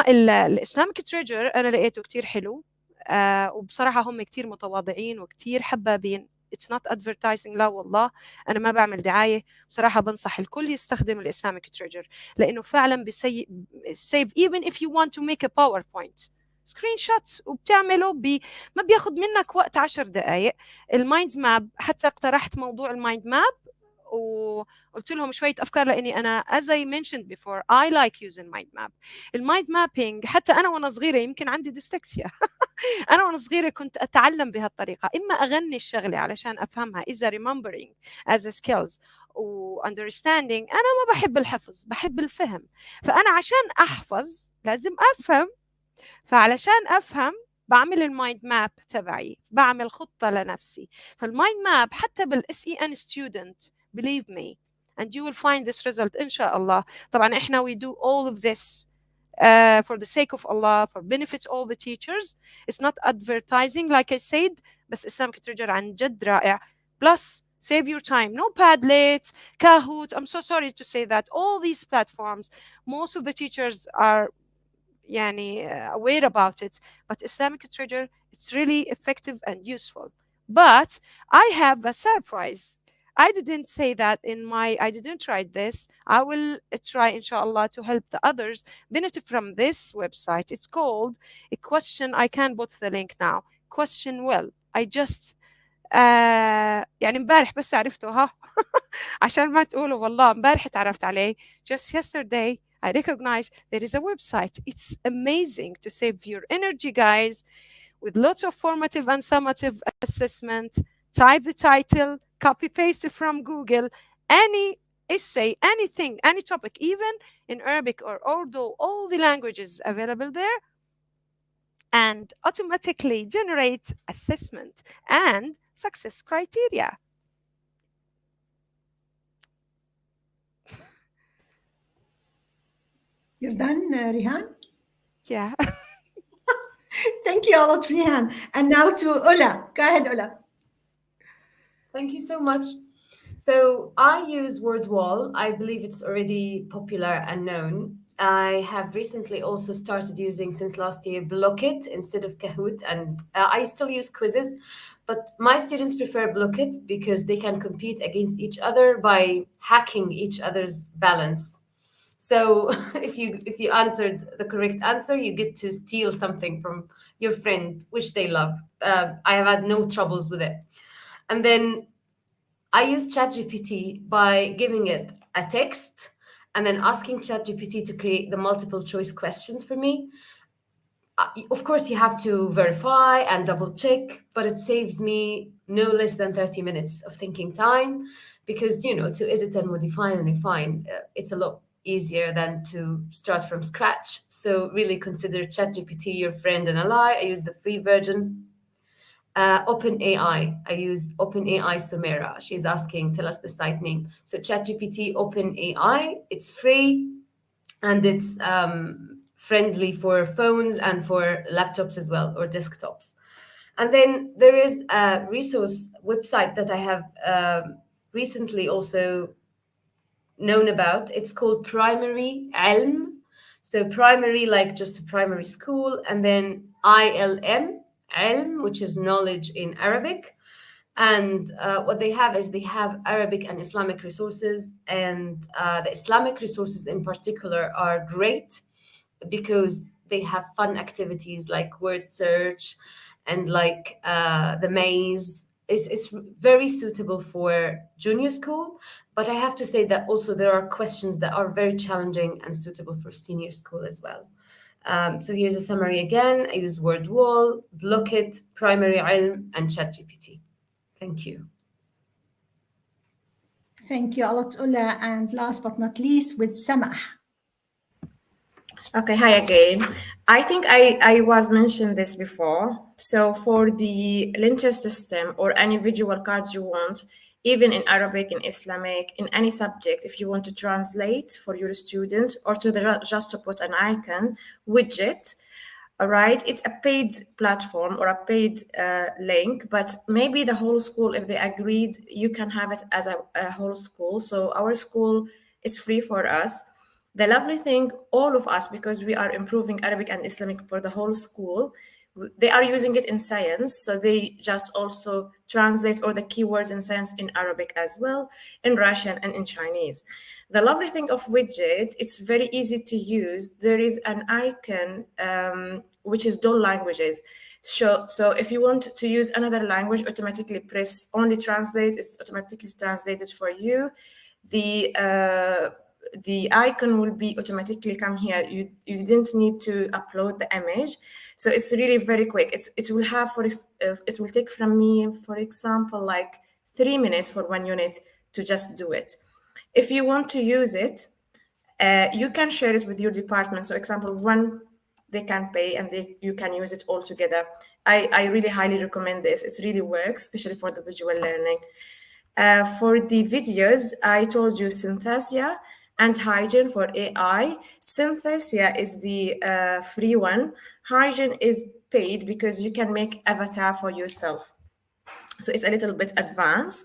الاسلامك تريجر انا لقيته كتير حلو وبصراحه هم كتير متواضعين وكتير حبابين. It's not advertising، لا والله انا ما بعمل دعايه. بصراحه بنصح الكل يستخدم الاسلامك تريجر لانه فعلا save even if you want to make a PowerPoint سكرين شوت وبتعمله ما بياخد منك وقت 10 دقائق. المايند ماب، حتى اقترحت موضوع المايند ماب وقلت لهم شويه افكار لاني انا as I mentioned before I like using mind map. المايند مابينج حتى انا وانا صغيره يمكن عندي ديسلكسيا انا وانا صغيره كنت اتعلم بهالطريقه، اما اغني الشغله علشان افهمها اذا remembering as a skills و understanding. انا ما بحب الحفظ، بحب الفهم. فانا عشان احفظ لازم افهم، فعلشان افهم بعمل المايند ماب تبعي، بعمل خطه لنفسي. فالمايند ماب حتى بالاس اي ان ستودنت believe me and you will find this result إن شاء الله. طبعا إحنا we do all of this for the sake of Allah, for benefits all the teachers. It's not advertising like I said, بس Islamic Treasure عن جد رائع. Plus save your time. No Padlet, Kahoot. I'm so sorry to say that all these platforms, most of the teachers are aware about it, but Islamic Treasure, it's really effective and useful. But I have a surprise. I didn't say that I didn't try this. I will try, inshallah, to help the others benefit from this website. It's called a question. I can put the link now. Question well. I just امبارح بس عرفته ها عشان ما تقولوا والله امبارح تعرفت عليه. Just yesterday I recognize there is a website. It's amazing to save your energy, guys, with lots of formative and summative assessment. Type the title, copy paste it from Google, any essay, anything, any topic, even in Arabic or Urdu, all the languages available there, and automatically generate assessment and success criteria. You're done, Rihan? Yeah. Thank you a lot, Rihan. And now to Ola. Go ahead, Ola. Thank you so much. So I use WordWall. I believe it's already popular and known. I have recently also started using, since last year, Blockit instead of Kahoot. And I still use quizzes, but my students prefer Blockit because they can compete against each other by hacking each other's balance. So if you answered the correct answer, you get to steal something from your friend, which they love. I have had no troubles with it. And then I use ChatGPT by giving it a text and then asking ChatGPT to create the multiple choice questions for me. Of course, you have to verify and double check, but it saves me no less than 30 minutes of thinking time because, to edit and modify and refine, it's a lot easier than to start from scratch. So really consider ChatGPT your friend and ally. I use the free version. OpenAI. I use OpenAI Sumera. She's asking, tell us the site name. So ChatGPT OpenAI, it's free and it's friendly for phones and for laptops as well, or desktops. And then there is a resource website that I have recently also known about. It's called Primary Ilm. So primary, like just a primary school, and then ILM, Ilm, which is knowledge in Arabic. And what they have is they have Arabic and Islamic resources, and the Islamic resources in particular are great because they have fun activities like word search and like the maze. It's very suitable for junior school, but I have to say that also there are questions that are very challenging and suitable for senior school as well. So here's a summary again. I use Word Wall, Blockit, Primary Ilm, and ChatGPT. Thank you. Thank you a lot, Ola. And last but not least, with Samah. Okay, hi again. I think I was mentioned this before. So for the linter system or any visual cards you want, even in Arabic, in Islamic, in any subject, if you want to translate for your students or just to put an icon widget, all right, it's a paid platform or a paid link, but maybe the whole school, if they agreed, you can have it as a whole school. So our school is free for us. The lovely thing, all of us, because we are improving Arabic and Islamic for the whole school, they are using it in science. So they just also translate all the keywords in science in Arabic as well, in Russian and in Chinese. The lovely thing of widget, it's very easy to use. There is an icon, which is dual languages. So if you want to use another language, automatically press only translate. It's automatically translated for you. The icon will be automatically come here. You didn't need to upload the image, so it's really very quick. It will have it will take from me, for example, like 3 minutes for 1 unit to just do it. If you want to use it, you can share it with your department. So, example one, they can pay and you can use it all together. I really highly recommend this. It really works, especially for the visual learning. For the videos, I told you Synthesia and Hygiene for AI. Synthesia is the free one. Hygiene is paid because you can make avatar for yourself. So it's a little bit advanced.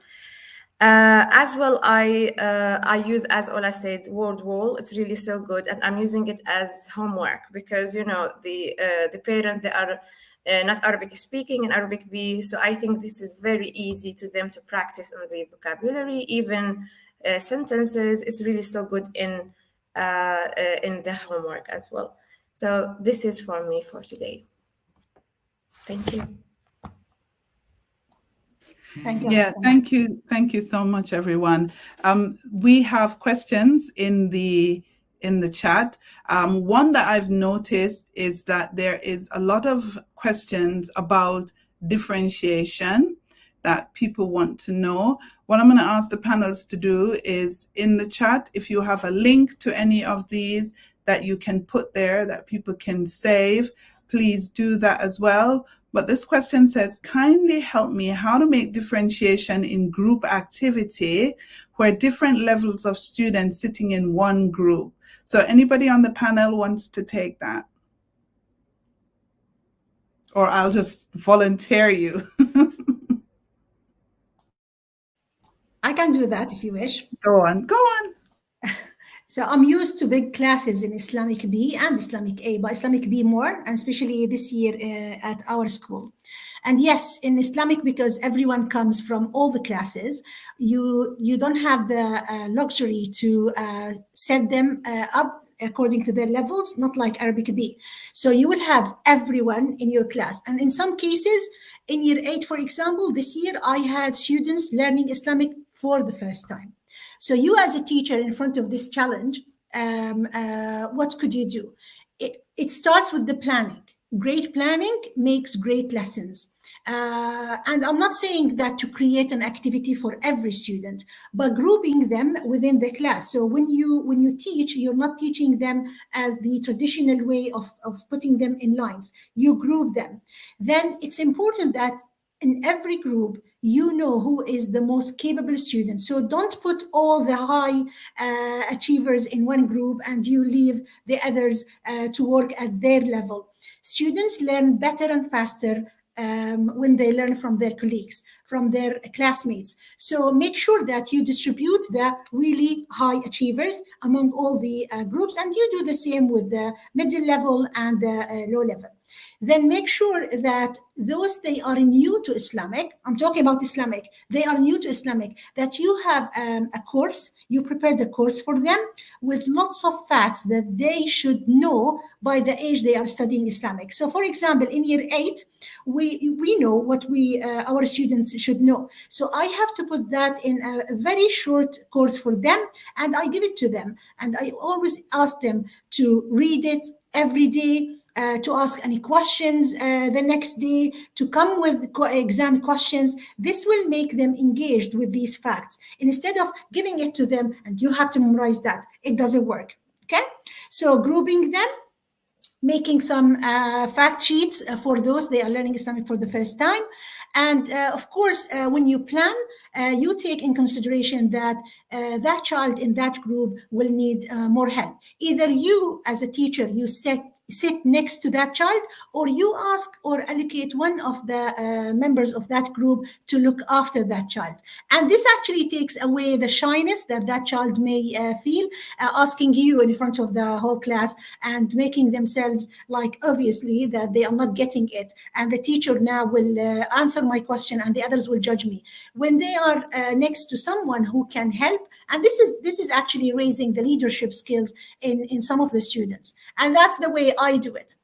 As well, I use, as Ola said, Word Wall. It's really so good, and I'm using it as homework because the parent, they are not Arabic speaking and Arabic B, so I think this is very easy to them to practice on the vocabulary, even sentences. It's really so good in the homework as well. So this is for me for today. Thank you. Thank you. Yeah, thank you so much, everyone. We have questions in the chat. One that I've noticed is that there is a lot of questions about differentiation that people want to know. What I'm going to ask the panelists to do is in the chat, if you have a link to any of these that you can put there that people can save, please do that as well. But this question says, kindly help me how to make differentiation in group activity where different levels of students sitting in one group. So anybody on the panel wants to take that? Or I'll just volunteer you. I can do that if you wish. Go on. So I'm used to big classes in Islamic B and Islamic A, but Islamic B more, and especially this year at our school. And yes, in Islamic, because everyone comes from all the classes, you don't have the luxury to set them up according to their levels, not like Arabic B. So you will have everyone in your class. And in some cases, in year 8, for example, this year, I had students learning Islamic for the first time. So you as a teacher in front of this challenge, what could you do? It starts with the planning. Great planning makes great lessons. And I'm not saying that to create an activity for every student, but grouping them within the class. So when you teach, you're not teaching them as the traditional way of putting them in lines. You group them. Then it's important that in every group, you know who is the most capable student. So don't put all the high achievers in one group and you leave the others to work at their level. Students learn better and faster when they learn from their colleagues, from their classmates. So make sure that you distribute the really high achievers among all the groups, and you do the same with the middle level and the low level. Then make sure that those they are new to Islamic, I'm talking about Islamic, they are new to Islamic, that you have a course, you prepare the course for them with lots of facts that they should know by the age they are studying Islamic. So for example, in year 8, we know what our students should know. So I have to put that in a very short course for them, and I give it to them. And I always ask them to read it every day, to ask any questions the next day, to come with exam questions. This will make them engaged with these facts. Instead of giving it to them and you have to memorize that, it doesn't work. Okay? So grouping them, making some fact sheets for those they are learning Islamic for the first time. And of course, when you plan, you take in consideration that that child in that group will need more help. Either you, as a teacher, you sit next to that child, or you ask or allocate one of the members of that group to look after that child. And this actually takes away the shyness that that child may feel, asking you in front of the whole class and making themselves like obviously that they are not getting it. And the teacher now will answer my question and the others will judge me. When they are next to someone who can help, and this is actually raising the leadership skills in some of the students. And that's the way I do it.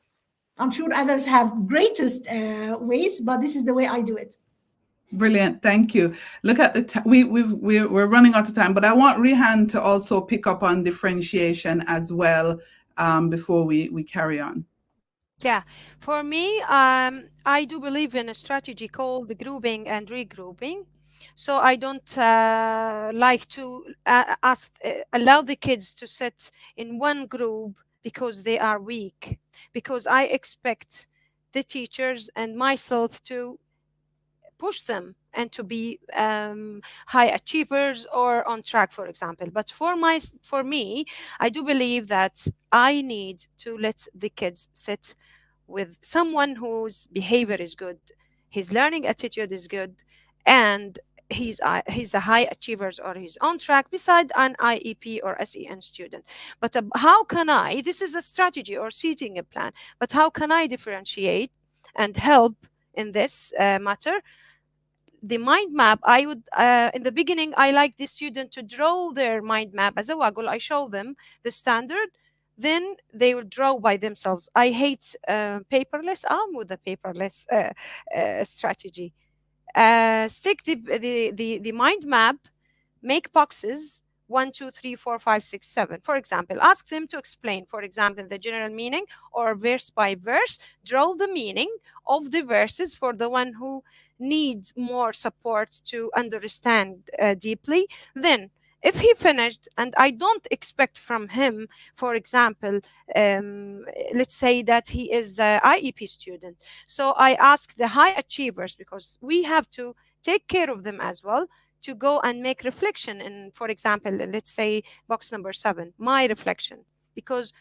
I'm sure others have greatest ways, but this is the way I do it. Brilliant, thank you. Look at the we're running out of time, but I want Rehan to also pick up on differentiation as well before we carry on. Yeah, for me, I do believe in a strategy called the grouping and regrouping. So I don't like to allow the kids to sit in one group because they are weak, because I expect the teachers and myself to push them and to be high achievers or on track, for example. But for me, I do believe that I need to let the kids sit with someone whose behavior is good, his learning attitude is good, and he's a high achievers or he's on track beside an IEP or SEN student. But how can I, this is a strategy or seating a plan, but how can I differentiate and help in this matter? The mind map, I would in the beginning I like the student to draw their mind map as a waggle. I show them the standard, then they will draw by themselves. I hate paperless. I'm with the paperless strategy. Stick the mind map, make boxes 1, 2, 3, 4, 5, 6, 7. For example, ask them to explain, for example, the general meaning or verse by verse. Draw the meaning of the verses for the one who needs more support to understand deeply. Then if he finished and I don't expect from him, for example, let's say that he is an IEP student. So I ask the high achievers, because we have to take care of them as well, to go and make reflection. And for example, let's say box number 7, my reflection, because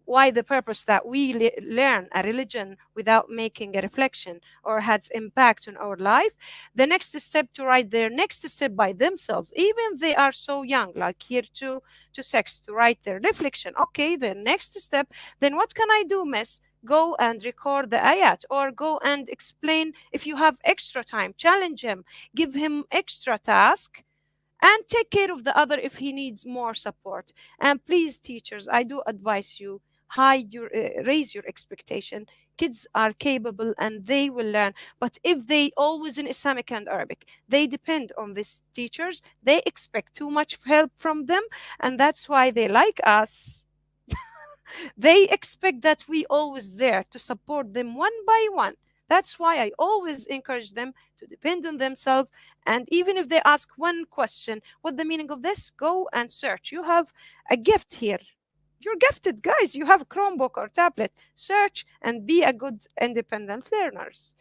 why the purpose that we learn a religion without making a reflection or has impact on our life. The next step to write their next step by themselves, even if they are so young, like year 2 to 6, to write their reflection. Okay, the next step, then what can I do, miss? Go and record the ayat, or go and explain. If you have extra time, challenge him, give him extra task, and take care of the other if he needs more support. And please, teachers, I do advise you, raise your expectation. Kids are capable and they will learn. But if they always in Islamic and Arabic, they depend on these teachers, they expect too much help from them, and that's why they like us. They expect that we always there to support them one by one. That's why I always encourage them to depend on themselves. And even if they ask one question, what the meaning of this, go and search. You have a gift here. You're gifted, guys. You have a Chromebook or tablet. Search and be a good independent learners.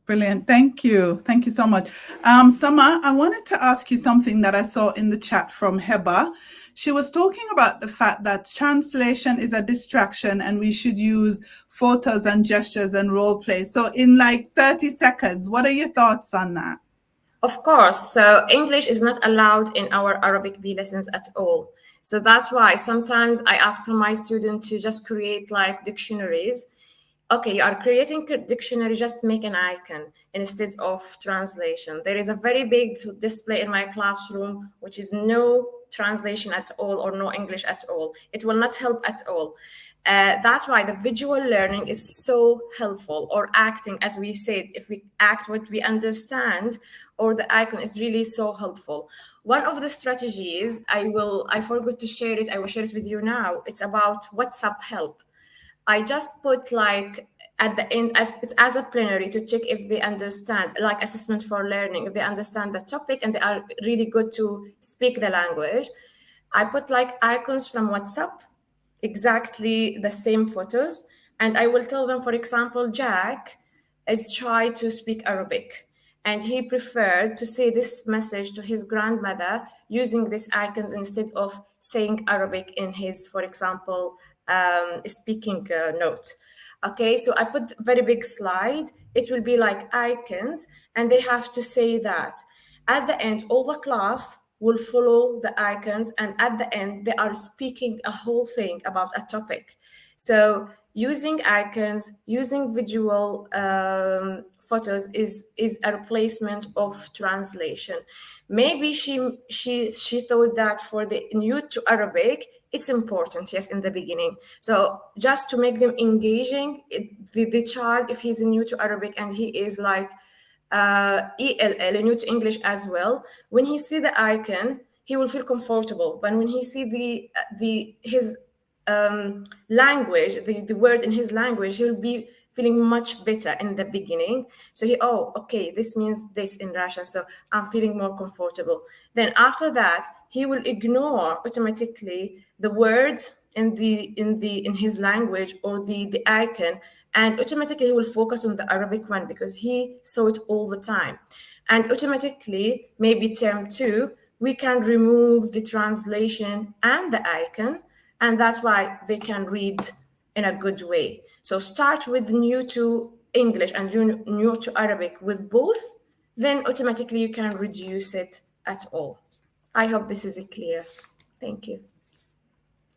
Brilliant. Thank you. Thank you so much. Sama, I wanted to ask you something that I saw in the chat from Heba. She was talking about the fact that translation is a distraction and we should use photos and gestures and role play. So in like 30 seconds, what are your thoughts on that? Of course. So English is not allowed in our Arabic B lessons at all. So that's why sometimes I ask from my students to just create like dictionaries okay, you are creating a dictionary, just make an icon instead of translation. There is a very big display in my classroom, which is no translation at all or no English at all. It will not help at all. That's why the visual learning is so helpful, or acting, as we said, if we act what we understand, or the icon is really so helpful. One of the strategies, I forgot to share it, I will share it with you now. It's about WhatsApp help. I just put like at the end, as a plenary to check if they understand, like assessment for learning, if they understand the topic and they are really good to speak the language. I put like icons from WhatsApp, exactly the same photos. And I will tell them, for example, Jack is shy to speak Arabic, and he preferred to say this message to his grandmother using these icons instead of saying Arabic in his, for example, speaking note. Okay, so I put a very big slide. It will be like icons, and they have to say that. At the end, all the class will follow the icons, and at the end, they are speaking a whole thing about a topic. So using icons, using visual photos is a replacement of translation. Maybe she thought that for the new to Arabic, it's important, yes, in the beginning. So just to make them engaging, the child, if he's new to Arabic and he is like ELL, new to English as well, when he see the icon, he will feel comfortable. But when he see his language, the word in his language, he'll be feeling much better in the beginning. So okay, this means this in Russian, so I'm feeling more comfortable. Then after that, he will ignore automatically the word in his language or the icon, and automatically he will focus on the Arabic one because he saw it all the time. And automatically, maybe term 2, we can remove the translation and the icon, and that's why they can read in a good way. So start with new to English and new to Arabic with both, then automatically you can reduce it at all. I hope this is clear. Thank you.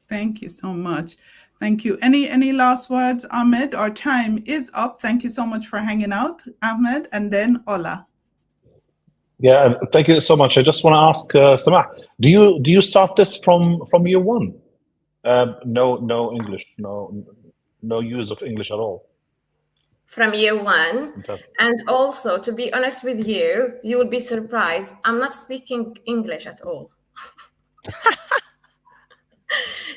Thank you so much. Thank you. Any last words, Ahmed? Our time is up. Thank you so much for hanging out, Ahmed, and then Ola. Yeah, thank you so much. I just want to ask Samah, do you start this from year 1? No English, no use of English at all. From year 1. Fantastic. And also, to be honest with you, you will be surprised. I'm not speaking English at all.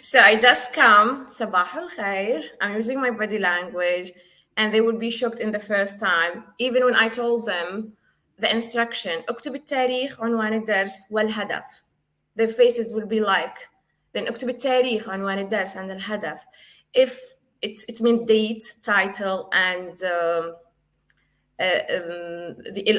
So I just come, Sabah al Khair, I'm using my body language, and they would be shocked in the first time. Even when I told them the instruction, اكتب التاريخ عنوان الدرس والهدف. Their faces will be like, then اكتب التاريخ عنوان الدرس and الهدف. If it means date, title, and the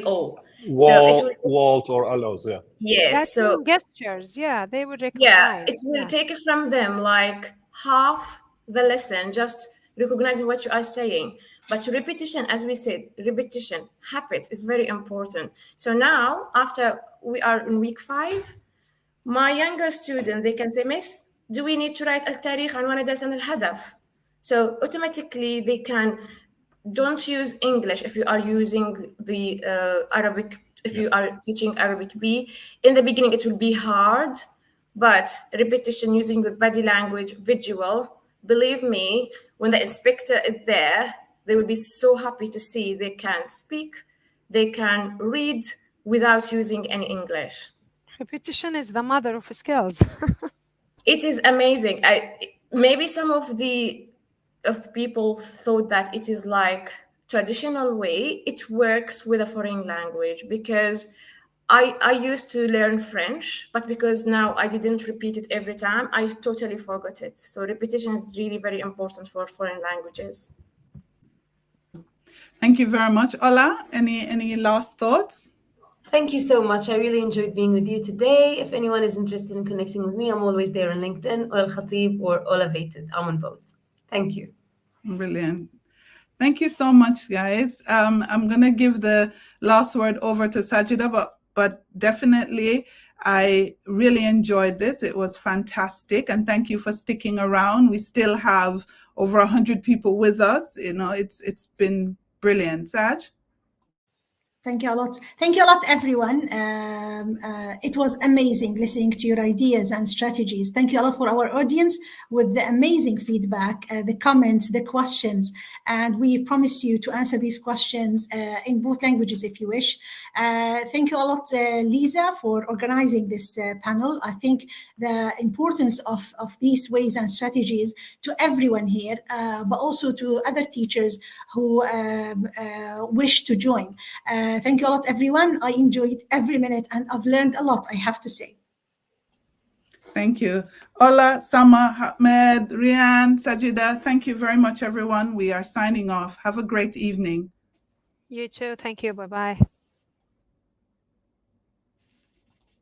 LO. Walt or allos, yeah. Yes. So gestures, yeah, they would recognize. Yeah, it will take it from them like half the lesson, just recognizing what you are saying. But repetition, as we said, repetition, habit is very important. So now, after we are in week 5, my younger student, they can say, Miss, do we need to write al-tarikh عنوان الدرس and al-hadaf? So automatically they can, don't use English if you are using the Arabic, if you are teaching Arabic B. In the beginning, it will be hard, but repetition using your body language, visual, believe me, when the inspector is there, they will be so happy to see they can speak, they can read without using any English. Repetition is the mother of skills. It is amazing. Maybe some of people thought that it is like traditional way. It works with a foreign language because I used to learn French, but because now I didn't repeat it every time, I totally forgot it. So repetition is really very important for foreign languages. Thank you very much. Ola, any last thoughts? Thank you so much. I really enjoyed being with you today. If anyone is interested in connecting with me, I'm always there on LinkedIn, Ola Khatib or Ola Vated. I'm on both. Thank you. Brilliant. Thank you so much, guys. I'm going to give the last word over to Sajida, but definitely I really enjoyed this. It was fantastic. And thank you for sticking around. We still have over 100 people with us. You know, it's been brilliant. Saj? Thank you a lot. Thank you a lot, everyone. It was amazing listening to your ideas and strategies. Thank you a lot for our audience with the amazing feedback, the comments, the questions. And we promise you to answer these questions in both languages if you wish. Thank you a lot, Lisa, for organizing this panel. I think the importance of these ways and strategies to everyone here, but also to other teachers who wish to join. Thank you a lot, everyone. I enjoyed every minute and I've learned a lot, I have to say. Thank you. Ola, Sama, Ahmed, Rian, Sajida, thank you very much, everyone. We are signing off. Have a great evening. You too. Thank you. Bye-bye.